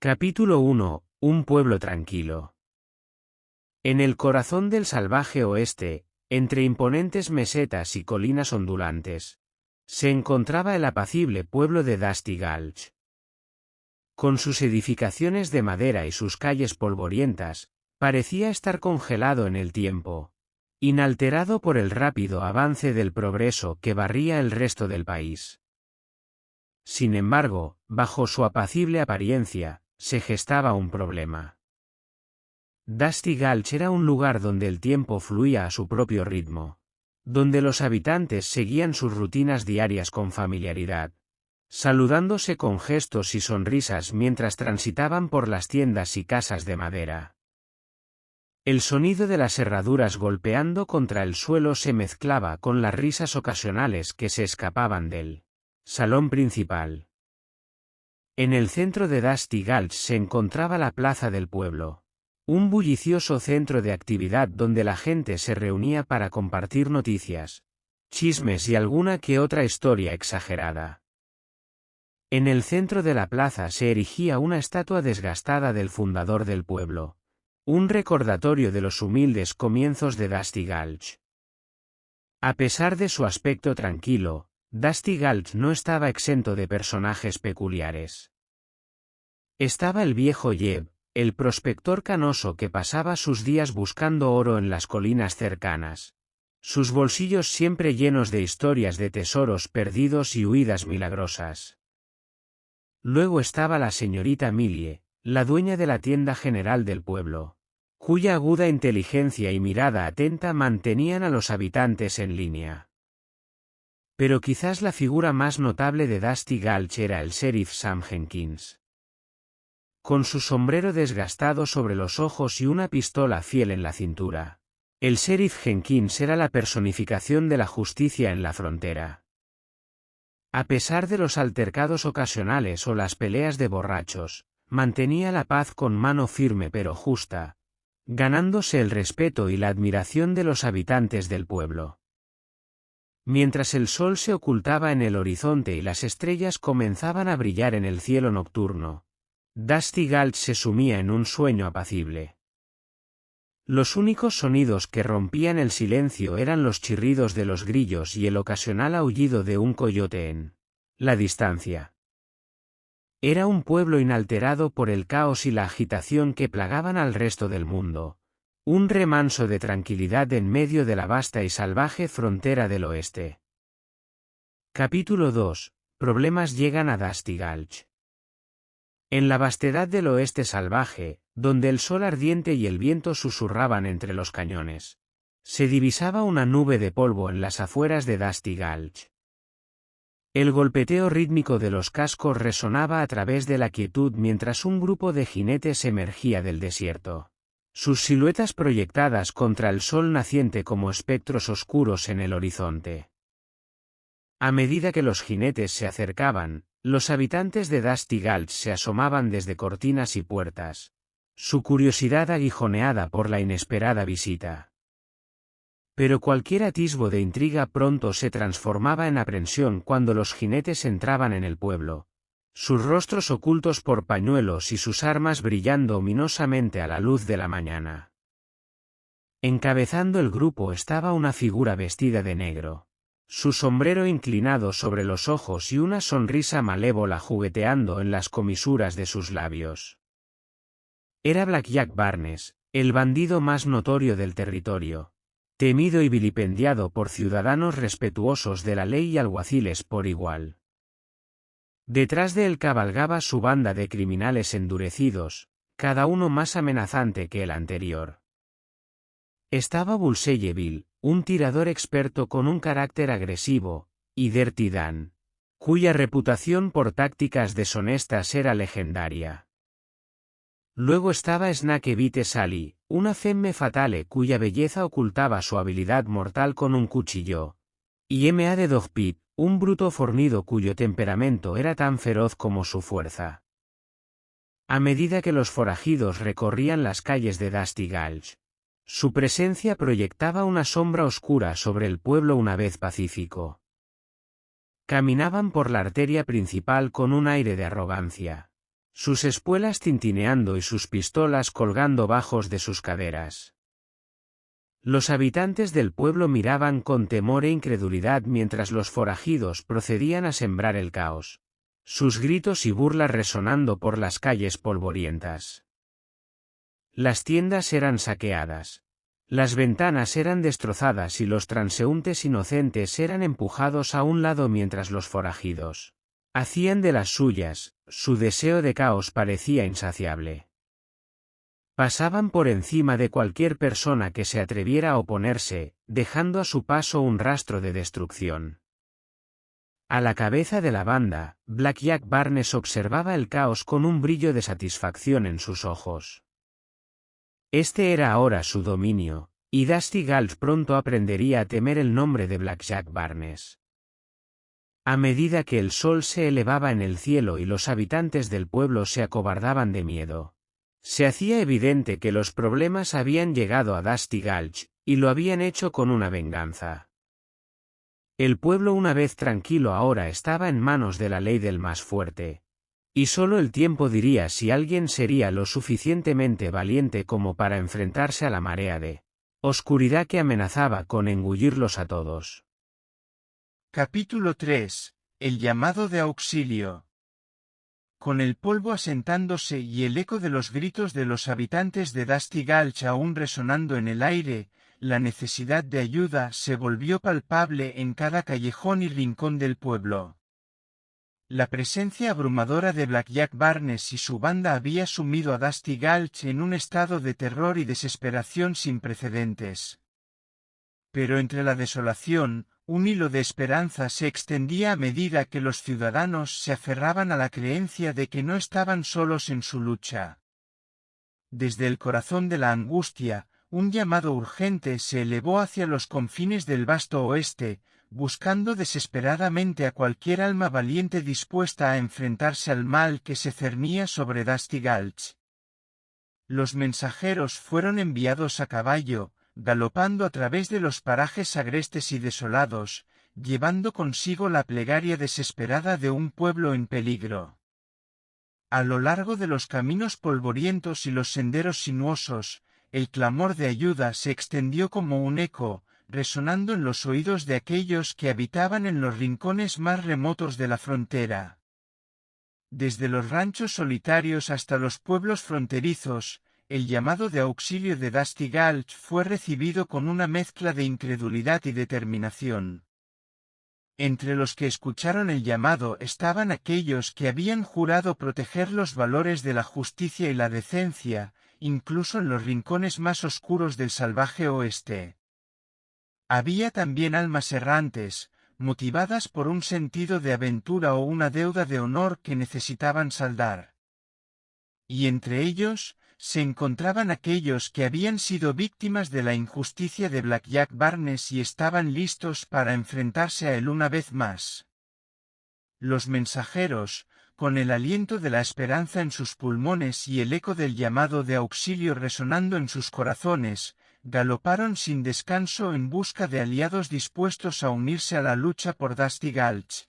Capítulo 1. Un pueblo tranquilo. En el corazón del salvaje oeste, entre imponentes mesetas y colinas ondulantes, se encontraba el apacible pueblo de Dusty Gulch. Con sus edificaciones de madera y sus calles polvorientas, parecía estar congelado en el tiempo, inalterado por el rápido avance del progreso que barría el resto del país. Sin embargo, bajo su apacible apariencia, se gestaba un problema. Dusty Gulch era un lugar donde el tiempo fluía a su propio ritmo, donde los habitantes seguían sus rutinas diarias con familiaridad, saludándose con gestos y sonrisas mientras transitaban por las tiendas y casas de madera. El sonido de las herraduras golpeando contra el suelo se mezclaba con las risas ocasionales que se escapaban del salón principal. En el centro de Dusty Gulch se encontraba la plaza del pueblo, un bullicioso centro de actividad donde la gente se reunía para compartir noticias, chismes y alguna que otra historia exagerada. En el centro de la plaza se erigía una estatua desgastada del fundador del pueblo, un recordatorio de los humildes comienzos de Dusty Gulch. A pesar de su aspecto tranquilo, Dusty Gulch no estaba exento de personajes peculiares. Estaba el viejo Jeb, el prospector canoso que pasaba sus días buscando oro en las colinas cercanas, sus bolsillos siempre llenos de historias de tesoros perdidos y huidas milagrosas. Luego estaba la señorita Millie, la dueña de la tienda general del pueblo, cuya aguda inteligencia y mirada atenta mantenían a los habitantes en línea. Pero quizás la figura más notable de Dusty Gulch era el sheriff Sam Jenkins. Con su sombrero desgastado sobre los ojos y una pistola fiel en la cintura, el sheriff Jenkins era la personificación de la justicia en la frontera. A pesar de los altercados ocasionales o las peleas de borrachos, mantenía la paz con mano firme pero justa, ganándose el respeto y la admiración de los habitantes del pueblo. Mientras el sol se ocultaba en el horizonte y las estrellas comenzaban a brillar en el cielo nocturno, Dusty Gulch se sumía en un sueño apacible. Los únicos sonidos que rompían el silencio eran los chirridos de los grillos y el ocasional aullido de un coyote en la distancia. Era un pueblo inalterado por el caos y la agitación que plagaban al resto del mundo. Un remanso de tranquilidad en medio de la vasta y salvaje frontera del oeste. Capítulo 2. Problemas llegan a Dusty Gulch. En la vastedad del oeste salvaje, donde el sol ardiente y el viento susurraban entre los cañones, se divisaba una nube de polvo en las afueras de Dusty Gulch. El golpeteo rítmico de los cascos resonaba a través de la quietud mientras un grupo de jinetes emergía del desierto, sus siluetas proyectadas contra el sol naciente como espectros oscuros en el horizonte. A medida que los jinetes se acercaban, los habitantes de Dusty Gulch se asomaban desde cortinas y puertas, su curiosidad aguijoneada por la inesperada visita. Pero cualquier atisbo de intriga pronto se transformaba en aprensión cuando los jinetes entraban en el pueblo, sus rostros ocultos por pañuelos y sus armas brillando ominosamente a la luz de la mañana. Encabezando el grupo estaba una figura vestida de negro, su sombrero inclinado sobre los ojos y una sonrisa malévola jugueteando en las comisuras de sus labios. Era Black Jack Barnes, el bandido más notorio del territorio, temido y vilipendiado por ciudadanos respetuosos de la ley y alguaciles por igual. Detrás de él cabalgaba su banda de criminales endurecidos, cada uno más amenazante que el anterior. Estaba Bullseye, un tirador experto con un carácter agresivo, y Dirty Dan, cuya reputación por tácticas deshonestas era legendaria. Luego estaba Snake Bite Sally, una femme fatale cuya belleza ocultaba su habilidad mortal con un cuchillo, y M.A. de Dogpit, un bruto fornido cuyo temperamento era tan feroz como su fuerza. A medida que los forajidos recorrían las calles de Dusty Gulch, su presencia proyectaba una sombra oscura sobre el pueblo una vez pacífico. Caminaban por la arteria principal con un aire de arrogancia, sus espuelas tintineando y sus pistolas colgando bajos de sus caderas. Los habitantes del pueblo miraban con temor e incredulidad mientras los forajidos procedían a sembrar el caos, sus gritos y burlas resonando por las calles polvorientas. Las tiendas eran saqueadas. Las ventanas eran destrozadas y los transeúntes inocentes eran empujados a un lado mientras los forajidos hacían de las suyas. Su deseo de caos parecía insaciable. Pasaban por encima de cualquier persona que se atreviera a oponerse, dejando a su paso un rastro de destrucción. A la cabeza de la banda, Black Jack Barnes observaba el caos con un brillo de satisfacción en sus ojos. Este era ahora su dominio, y Dusty Gulch pronto aprendería a temer el nombre de Black Jack Barnes. A medida que el sol se elevaba en el cielo y los habitantes del pueblo se acobardaban de miedo, se hacía evidente que los problemas habían llegado a Dusty Gulch, y lo habían hecho con una venganza. El pueblo, una vez tranquilo, ahora estaba en manos de la ley del más fuerte. Y solo el tiempo diría si alguien sería lo suficientemente valiente como para enfrentarse a la marea de oscuridad que amenazaba con engullirlos a todos. Capítulo 3. El llamado de auxilio. Con el polvo asentándose y el eco de los gritos de los habitantes de Dusty Gulch aún resonando en el aire, la necesidad de ayuda se volvió palpable en cada callejón y rincón del pueblo. La presencia abrumadora de Black Jack Barnes y su banda había sumido a Dusty Gulch en un estado de terror y desesperación sin precedentes. Pero entre la desolación, un hilo de esperanza se extendía a medida que los ciudadanos se aferraban a la creencia de que no estaban solos en su lucha. Desde el corazón de la angustia, un llamado urgente se elevó hacia los confines del vasto oeste, buscando desesperadamente a cualquier alma valiente dispuesta a enfrentarse al mal que se cernía sobre Dusty Gulch. Los mensajeros fueron enviados a caballo, galopando a través de los parajes agrestes y desolados, llevando consigo la plegaria desesperada de un pueblo en peligro. A lo largo de los caminos polvorientos y los senderos sinuosos, el clamor de ayuda se extendió como un eco, resonando en los oídos de aquellos que habitaban en los rincones más remotos de la frontera. Desde los ranchos solitarios hasta los pueblos fronterizos, el llamado de auxilio de Dusty Gulch fue recibido con una mezcla de incredulidad y determinación. Entre los que escucharon el llamado estaban aquellos que habían jurado proteger los valores de la justicia y la decencia, incluso en los rincones más oscuros del salvaje oeste. Había también almas errantes, motivadas por un sentido de aventura o una deuda de honor que necesitaban saldar. Y entre ellos, se encontraban aquellos que habían sido víctimas de la injusticia de Black Jack Barnes y estaban listos para enfrentarse a él una vez más. Los mensajeros, con el aliento de la esperanza en sus pulmones y el eco del llamado de auxilio resonando en sus corazones, galoparon sin descanso en busca de aliados dispuestos a unirse a la lucha por Dusty Gulch.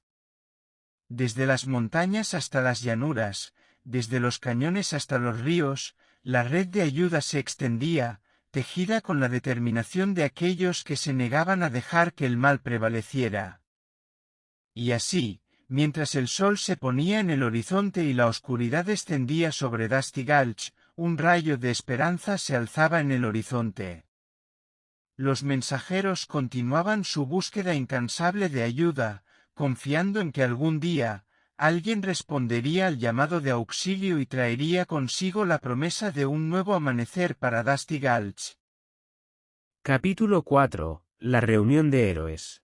Desde las montañas hasta las llanuras, desde los cañones hasta los ríos, la red de ayuda se extendía, tejida con la determinación de aquellos que se negaban a dejar que el mal prevaleciera. Y así, mientras el sol se ponía en el horizonte y la oscuridad descendía sobre Dusty Gulch, un rayo de esperanza se alzaba en el horizonte. Los mensajeros continuaban su búsqueda incansable de ayuda, confiando en que algún día, alguien respondería al llamado de auxilio y traería consigo la promesa de un nuevo amanecer para Dusty Gulch. Capítulo 4. La reunión de héroes.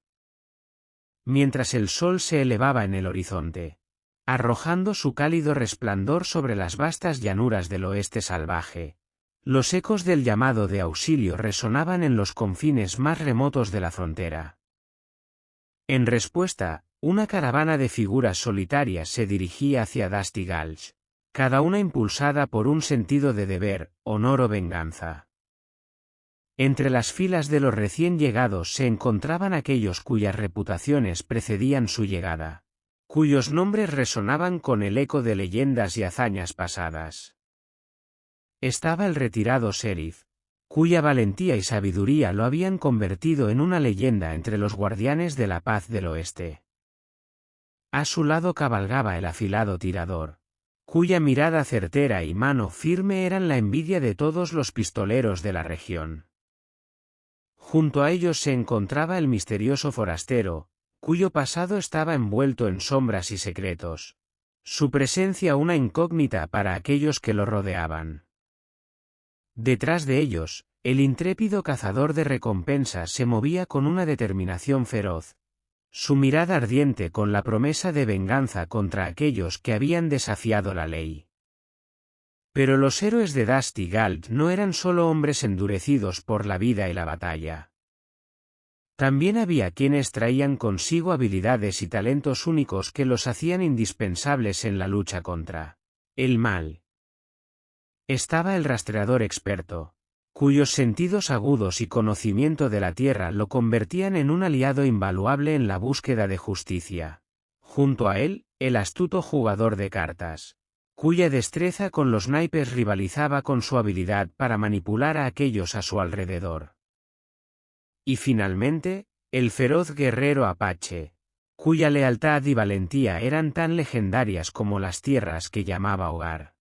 Mientras el sol se elevaba en el horizonte, arrojando su cálido resplandor sobre las vastas llanuras del oeste salvaje, los ecos del llamado de auxilio resonaban en los confines más remotos de la frontera. En respuesta, una caravana de figuras solitarias se dirigía hacia Dusty Gulch, cada una impulsada por un sentido de deber, honor o venganza. Entre las filas de los recién llegados se encontraban aquellos cuyas reputaciones precedían su llegada, cuyos nombres resonaban con el eco de leyendas y hazañas pasadas. Estaba el retirado sheriff, cuya valentía y sabiduría lo habían convertido en una leyenda entre los guardianes de la paz del oeste. A su lado cabalgaba el afilado tirador, cuya mirada certera y mano firme eran la envidia de todos los pistoleros de la región. Junto a ellos se encontraba el misterioso forastero, cuyo pasado estaba envuelto en sombras y secretos, su presencia una incógnita para aquellos que lo rodeaban. Detrás de ellos, el intrépido cazador de recompensas se movía con una determinación feroz, su mirada ardiente con la promesa de venganza contra aquellos que habían desafiado la ley. Pero los héroes de Dusty Gulch no eran solo hombres endurecidos por la vida y la batalla. También había quienes traían consigo habilidades y talentos únicos que los hacían indispensables en la lucha contra el mal. Estaba el rastreador experto, cuyos sentidos agudos y conocimiento de la tierra lo convertían en un aliado invaluable en la búsqueda de justicia. Junto a él, el astuto jugador de cartas, cuya destreza con los naipes rivalizaba con su habilidad para manipular a aquellos a su alrededor. Y finalmente, el feroz guerrero apache, cuya lealtad y valentía eran tan legendarias como las tierras que llamaba hogar.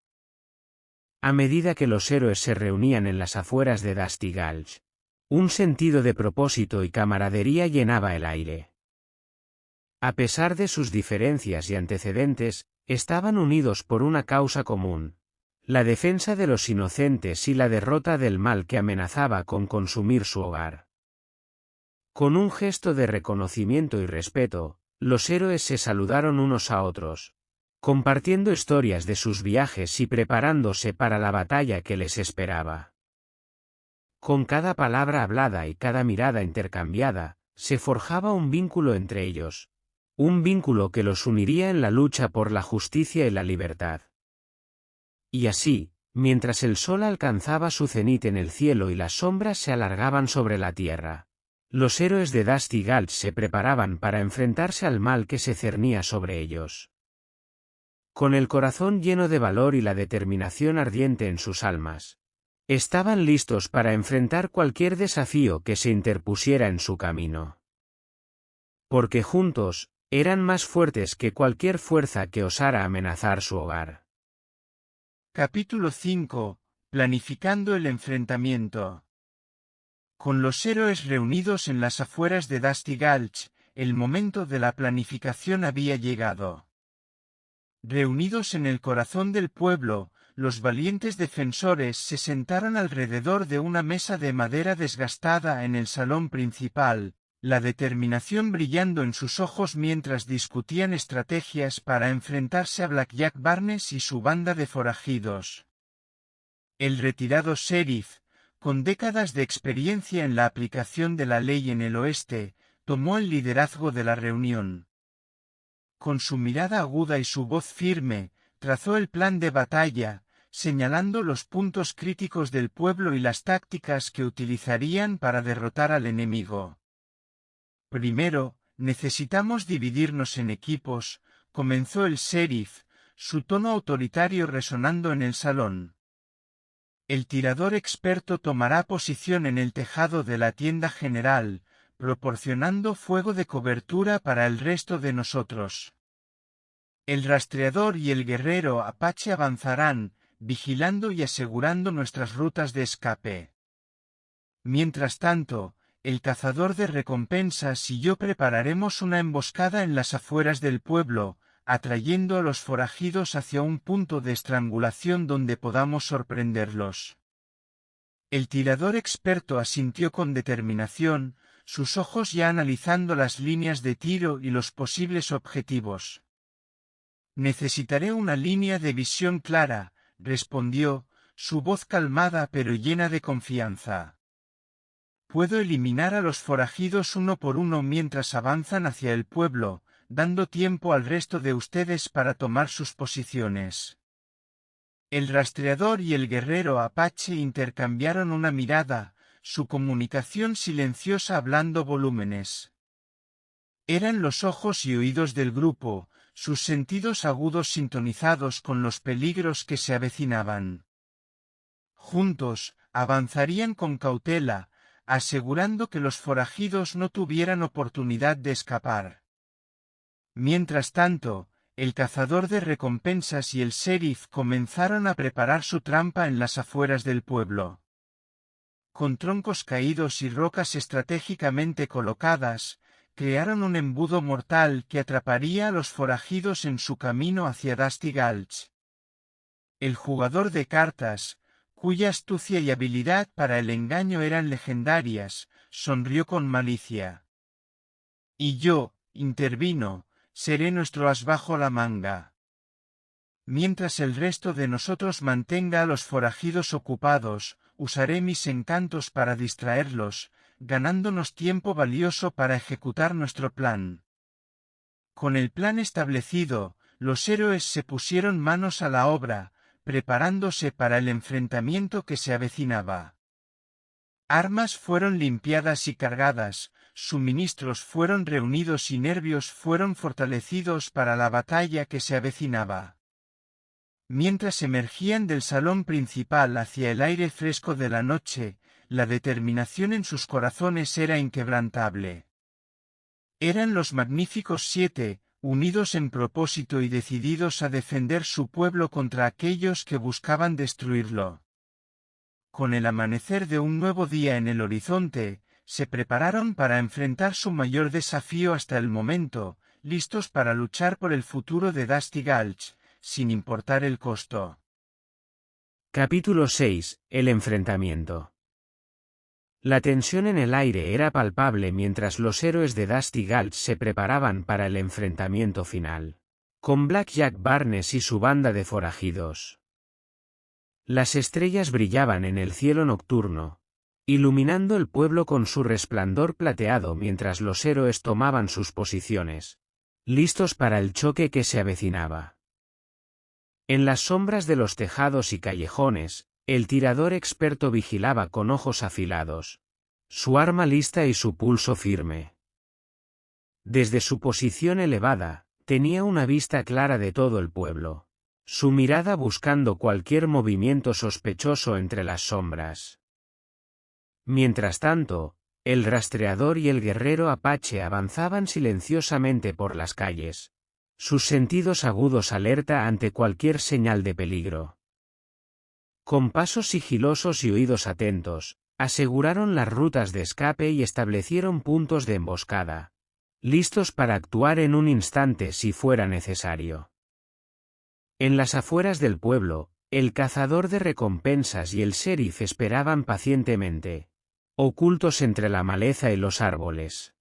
A medida que los héroes se reunían en las afueras de Dusty Gulch, un sentido de propósito y camaradería llenaba el aire. A pesar de sus diferencias y antecedentes, estaban unidos por una causa común: la defensa de los inocentes y la derrota del mal que amenazaba con consumir su hogar. Con un gesto de reconocimiento y respeto, los héroes se saludaron unos a otros, compartiendo historias de sus viajes y preparándose para la batalla que les esperaba. Con cada palabra hablada y cada mirada intercambiada, se forjaba un vínculo entre ellos, un vínculo que los uniría en la lucha por la justicia y la libertad. Y así, mientras el sol alcanzaba su cenit en el cielo y las sombras se alargaban sobre la tierra, los héroes de Dusty Gulch se preparaban para enfrentarse al mal que se cernía sobre ellos. Con el corazón lleno de valor y la determinación ardiente en sus almas, estaban listos para enfrentar cualquier desafío que se interpusiera en su camino. Porque juntos, eran más fuertes que cualquier fuerza que osara amenazar su hogar. Capítulo 5. Planificando el enfrentamiento. Con los héroes reunidos en las afueras de Dusty Gulch, el momento de la planificación había llegado. Reunidos en el corazón del pueblo, los valientes defensores se sentaron alrededor de una mesa de madera desgastada en el salón principal, la determinación brillando en sus ojos mientras discutían estrategias para enfrentarse a Blackjack Barnes y su banda de forajidos. El retirado sheriff, con décadas de experiencia en la aplicación de la ley en el oeste, tomó el liderazgo de la reunión. Con su mirada aguda y su voz firme, trazó el plan de batalla, señalando los puntos críticos del pueblo y las tácticas que utilizarían para derrotar al enemigo. Primero, necesitamos dividirnos en equipos, comenzó el sheriff, su tono autoritario resonando en el salón. El tirador experto tomará posición en el tejado de la tienda general, proporcionando fuego de cobertura para el resto de nosotros. El rastreador y el guerrero apache avanzarán, vigilando y asegurando nuestras rutas de escape. Mientras tanto, el cazador de recompensas y yo prepararemos una emboscada en las afueras del pueblo, atrayendo a los forajidos hacia un punto de estrangulación donde podamos sorprenderlos. El tirador experto asintió con determinación, sus ojos ya analizando las líneas de tiro y los posibles objetivos. Necesitaré una línea de visión clara, respondió, su voz calmada pero llena de confianza. Puedo eliminar a los forajidos uno por uno mientras avanzan hacia el pueblo, dando tiempo al resto de ustedes para tomar sus posiciones. El rastreador y el guerrero apache intercambiaron una mirada, su comunicación silenciosa hablando volúmenes. Eran los ojos y oídos del grupo, sus sentidos agudos sintonizados con los peligros que se avecinaban. Juntos, avanzarían con cautela, asegurando que los forajidos no tuvieran oportunidad de escapar. Mientras tanto, el cazador de recompensas y el sheriff comenzaron a preparar su trampa en las afueras del pueblo. Con troncos caídos y rocas estratégicamente colocadas, crearon un embudo mortal que atraparía a los forajidos en su camino hacia Dusty Gulch. El jugador de cartas, cuya astucia y habilidad para el engaño eran legendarias, sonrió con malicia. Y yo, intervino, seré nuestro as bajo la manga. Mientras el resto de nosotros mantenga a los forajidos ocupados, usaré mis encantos para distraerlos, ganándonos tiempo valioso para ejecutar nuestro plan. Con el plan establecido, los héroes se pusieron manos a la obra, preparándose para el enfrentamiento que se avecinaba. Armas fueron limpiadas y cargadas, suministros fueron reunidos y nervios fueron fortalecidos para la batalla que se avecinaba. Mientras emergían del salón principal hacia el aire fresco de la noche, la determinación en sus corazones era inquebrantable. Eran los magníficos 7, unidos en propósito y decididos a defender su pueblo contra aquellos que buscaban destruirlo. Con el amanecer de un nuevo día en el horizonte, se prepararon para enfrentar su mayor desafío hasta el momento, listos para luchar por el futuro de Dusty Gulch, sin importar el costo. Capítulo 6. El enfrentamiento. La tensión en el aire era palpable mientras los héroes de Dusty Gulch se preparaban para el enfrentamiento final, con Black Jack Barnes y su banda de forajidos. Las estrellas brillaban en el cielo nocturno, iluminando el pueblo con su resplandor plateado mientras los héroes tomaban sus posiciones, listos para el choque que se avecinaba. En las sombras de los tejados y callejones, el tirador experto vigilaba con ojos afilados, su arma lista y su pulso firme. Desde su posición elevada, tenía una vista clara de todo el pueblo, su mirada buscando cualquier movimiento sospechoso entre las sombras. Mientras tanto, el rastreador y el guerrero apache avanzaban silenciosamente por las calles, sus sentidos agudos alerta ante cualquier señal de peligro. Con pasos sigilosos y oídos atentos, aseguraron las rutas de escape y establecieron puntos de emboscada, listos para actuar en un instante si fuera necesario. En las afueras del pueblo, el cazador de recompensas y el sheriff esperaban pacientemente, ocultos entre la maleza y los árboles.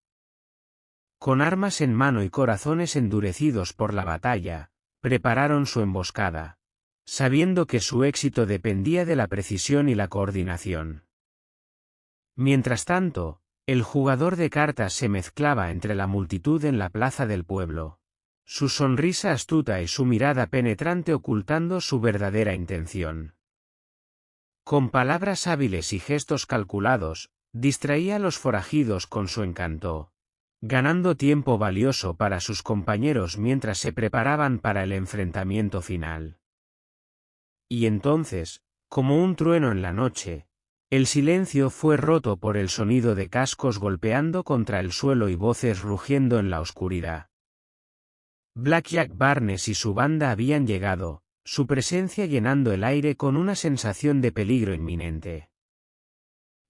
Con armas en mano y corazones endurecidos por la batalla, prepararon su emboscada, sabiendo que su éxito dependía de la precisión y la coordinación. Mientras tanto, el jugador de cartas se mezclaba entre la multitud en la plaza del pueblo, su sonrisa astuta y su mirada penetrante ocultando su verdadera intención. Con palabras hábiles y gestos calculados, distraía a los forajidos con su encanto, ganando tiempo valioso para sus compañeros mientras se preparaban para el enfrentamiento final. Y entonces, como un trueno en la noche, el silencio fue roto por el sonido de cascos golpeando contra el suelo y voces rugiendo en la oscuridad. Black Jack Barnes y su banda habían llegado, su presencia llenando el aire con una sensación de peligro inminente.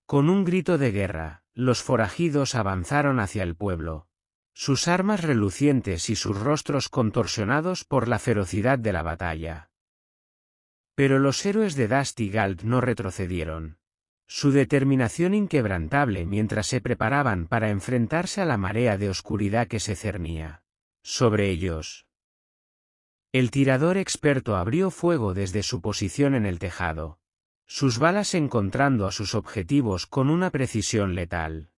Con un grito de guerra, los forajidos avanzaron hacia el pueblo, sus armas relucientes y sus rostros contorsionados por la ferocidad de la batalla. Pero los héroes de Dusty Gulch no retrocedieron, su determinación inquebrantable mientras se preparaban para enfrentarse a la marea de oscuridad que se cernía sobre ellos. El tirador experto abrió fuego desde su posición en el tejado, sus balas encontrando a sus objetivos con una precisión letal.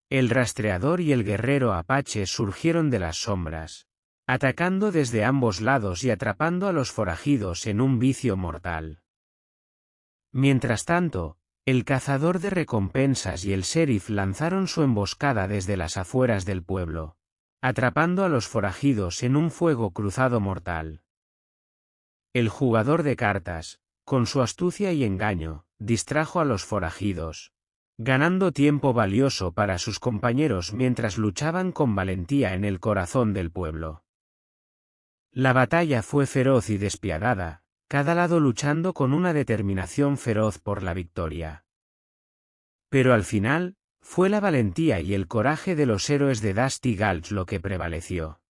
El rastreador y el guerrero apache surgieron de las sombras, atacando desde ambos lados y atrapando a los forajidos en un vicio mortal. Mientras tanto, el cazador de recompensas y el sheriff lanzaron su emboscada desde las afueras del pueblo, atrapando a los forajidos en un fuego cruzado mortal. El jugador de cartas, con su astucia y engaño, distrajo a los forajidos, ganando tiempo valioso para sus compañeros mientras luchaban con valentía en el corazón del pueblo. La batalla fue feroz y despiadada, cada lado luchando con una determinación feroz por la victoria. Pero al final, fue la valentía y el coraje de los héroes de Dusty Gulch lo que prevaleció.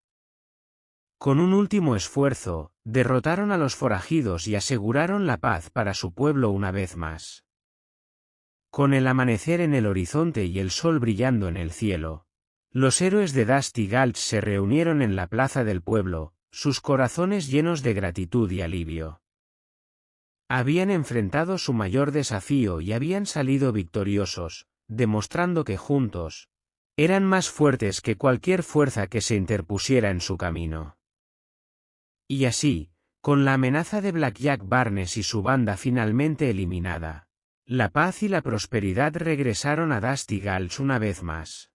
Con un último esfuerzo, derrotaron a los forajidos y aseguraron la paz para su pueblo una vez más. Con el amanecer en el horizonte y el sol brillando en el cielo, los héroes de Dusty Gulch se reunieron en la plaza del pueblo, sus corazones llenos de gratitud y alivio. Habían enfrentado su mayor desafío y habían salido victoriosos, demostrando que juntos eran más fuertes que cualquier fuerza que se interpusiera en su camino. Y así, con la amenaza de Blackjack Barnes y su banda finalmente eliminada, la paz y la prosperidad regresaron a Dusty Gulch una vez más.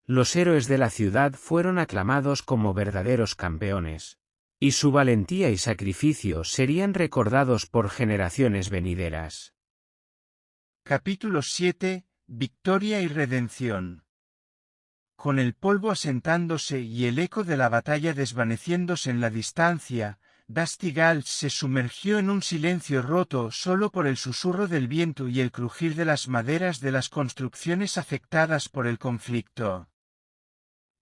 Los héroes de la ciudad fueron aclamados como verdaderos campeones, y su valentía y sacrificio serían recordados por generaciones venideras. Capítulo 7. Victoria y redención. Con el polvo asentándose y el eco de la batalla desvaneciéndose en la distancia, Dusty Gulch se sumergió en un silencio roto solo por el susurro del viento y el crujir de las maderas de las construcciones afectadas por el conflicto.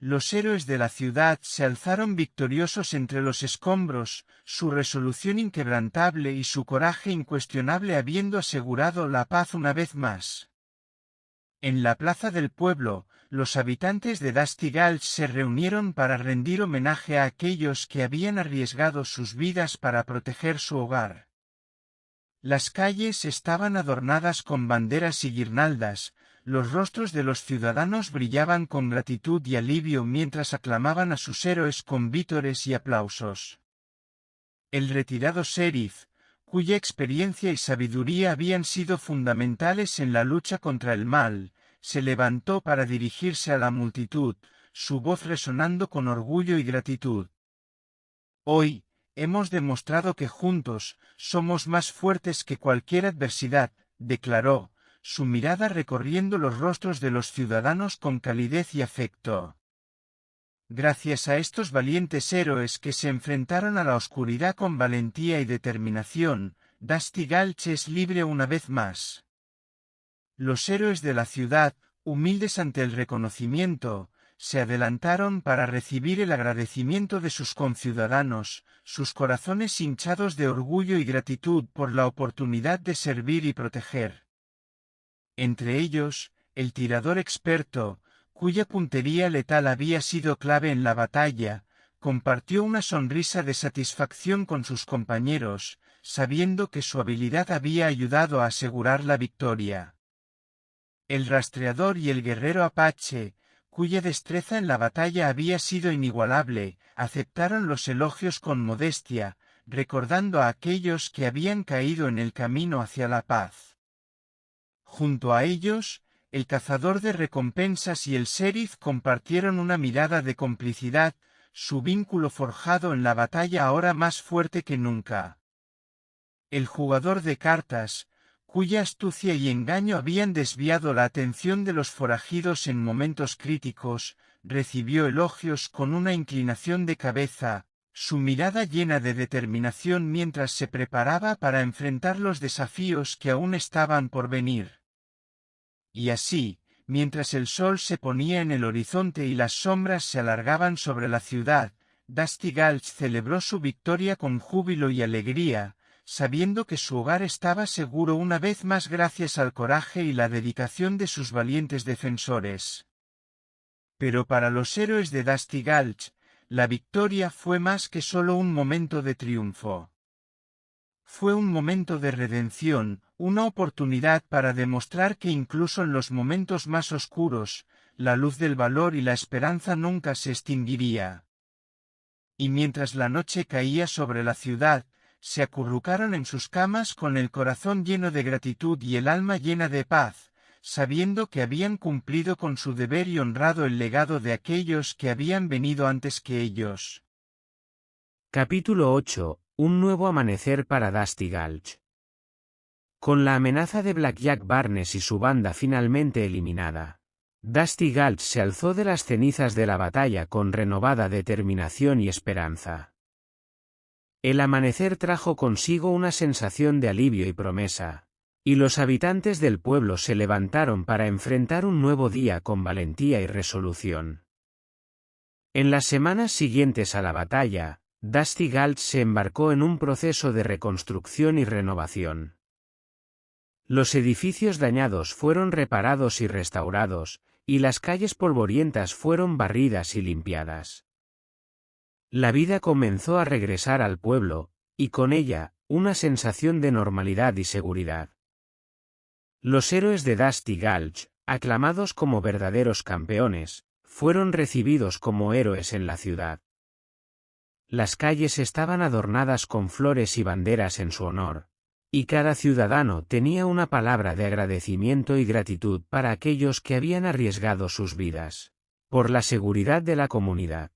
Los héroes de la ciudad se alzaron victoriosos entre los escombros, su resolución inquebrantable y su coraje incuestionable habiendo asegurado la paz una vez más. En la plaza del pueblo, los habitantes de Dusty Gulch se reunieron para rendir homenaje a aquellos que habían arriesgado sus vidas para proteger su hogar. Las calles estaban adornadas con banderas y guirnaldas, los rostros de los ciudadanos brillaban con gratitud y alivio mientras aclamaban a sus héroes con vítores y aplausos. El retirado sheriff, cuya experiencia y sabiduría habían sido fundamentales en la lucha contra el mal, se levantó para dirigirse a la multitud, su voz resonando con orgullo y gratitud. Hoy, hemos demostrado que juntos somos más fuertes que cualquier adversidad, declaró, su mirada recorriendo los rostros de los ciudadanos con calidez y afecto. Gracias a estos valientes héroes que se enfrentaron a la oscuridad con valentía y determinación, Dusty Gulch es libre una vez más. Los héroes de la ciudad, humildes ante el reconocimiento, se adelantaron para recibir el agradecimiento de sus conciudadanos, sus corazones hinchados de orgullo y gratitud por la oportunidad de servir y proteger. Entre ellos, el tirador experto, cuya puntería letal había sido clave en la batalla, compartió una sonrisa de satisfacción con sus compañeros, sabiendo que su habilidad había ayudado a asegurar la victoria. El rastreador y el guerrero apache, cuya destreza en la batalla había sido inigualable, aceptaron los elogios con modestia, recordando a aquellos que habían caído en el camino hacia la paz. Junto a ellos, el cazador de recompensas y el sheriff compartieron una mirada de complicidad, su vínculo forjado en la batalla ahora más fuerte que nunca. El jugador de cartas, cuya astucia y engaño habían desviado la atención de los forajidos en momentos críticos, recibió elogios con una inclinación de cabeza, su mirada llena de determinación mientras se preparaba para enfrentar los desafíos que aún estaban por venir. Y así, mientras el sol se ponía en el horizonte y las sombras se alargaban sobre la ciudad, Dusty Gulch celebró su victoria con júbilo y alegría, sabiendo que su hogar estaba seguro una vez más gracias al coraje y la dedicación de sus valientes defensores. Pero para los héroes de Dusty Gulch, la victoria fue más que solo un momento de triunfo. Fue un momento de redención, una oportunidad para demostrar que incluso en los momentos más oscuros, la luz del valor y la esperanza nunca se extinguiría. Y mientras la noche caía sobre la ciudad, se acurrucaron en sus camas con el corazón lleno de gratitud y el alma llena de paz, sabiendo que habían cumplido con su deber y honrado el legado de aquellos que habían venido antes que ellos. Capítulo 8. Un nuevo amanecer para Dusty Gulch. Con la amenaza de Blackjack Barnes y su banda finalmente eliminada, Dusty Gulch se alzó de las cenizas de la batalla con renovada determinación y esperanza. El amanecer trajo consigo una sensación de alivio y promesa, y los habitantes del pueblo se levantaron para enfrentar un nuevo día con valentía y resolución. En las semanas siguientes a la batalla, Dusty Gulch se embarcó en un proceso de reconstrucción y renovación. Los edificios dañados fueron reparados y restaurados, y las calles polvorientas fueron barridas y limpiadas. La vida comenzó a regresar al pueblo, y con ella, una sensación de normalidad y seguridad. Los héroes de Dusty Gulch, aclamados como verdaderos campeones, fueron recibidos como héroes en la ciudad. Las calles estaban adornadas con flores y banderas en su honor, y cada ciudadano tenía una palabra de agradecimiento y gratitud para aquellos que habían arriesgado sus vidas, por la seguridad de la comunidad.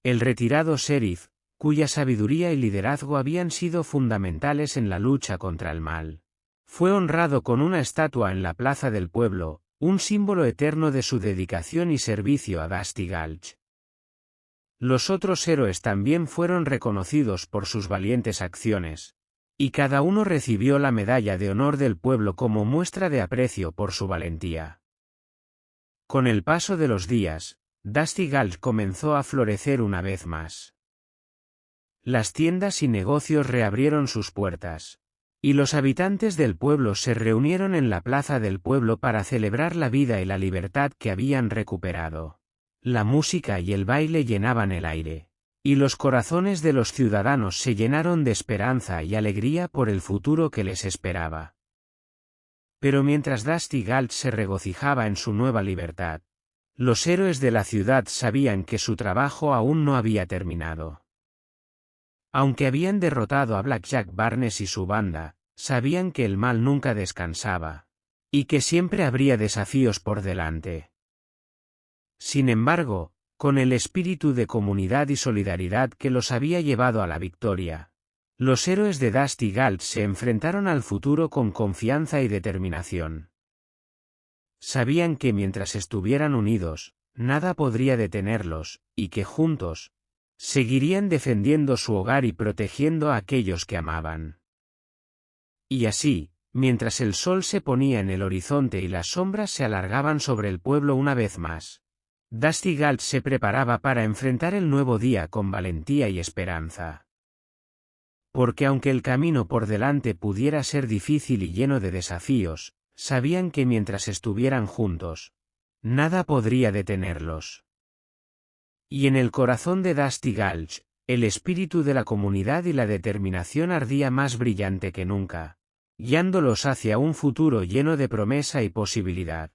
El retirado sheriff, cuya sabiduría y liderazgo habían sido fundamentales en la lucha contra el mal, fue honrado con una estatua en la plaza del pueblo, un símbolo eterno de su dedicación y servicio a Dusty Gulch. Los otros héroes también fueron reconocidos por sus valientes acciones, y cada uno recibió la medalla de honor del pueblo como muestra de aprecio por su valentía. Con el paso de los días, Dusty Gulch comenzó a florecer una vez más. Las tiendas y negocios reabrieron sus puertas, y los habitantes del pueblo se reunieron en la plaza del pueblo para celebrar la vida y la libertad que habían recuperado. La música y el baile llenaban el aire, y los corazones de los ciudadanos se llenaron de esperanza y alegría por el futuro que les esperaba. Pero mientras Dusty Gulch se regocijaba en su nueva libertad, los héroes de la ciudad sabían que su trabajo aún no había terminado. Aunque habían derrotado a Blackjack Barnes y su banda, sabían que el mal nunca descansaba, y que siempre habría desafíos por delante. Sin embargo, con el espíritu de comunidad y solidaridad que los había llevado a la victoria, los héroes de Dusty Gulch se enfrentaron al futuro con confianza y determinación. Sabían que mientras estuvieran unidos, nada podría detenerlos, y que juntos, seguirían defendiendo su hogar y protegiendo a aquellos que amaban. Y así, mientras el sol se ponía en el horizonte y las sombras se alargaban sobre el pueblo una vez más, Dusty Gulch se preparaba para enfrentar el nuevo día con valentía y esperanza. Porque aunque el camino por delante pudiera ser difícil y lleno de desafíos, sabían que mientras estuvieran juntos, nada podría detenerlos. Y en el corazón de Dusty Gulch, el espíritu de la comunidad y la determinación ardía más brillante que nunca, guiándolos hacia un futuro lleno de promesa y posibilidad.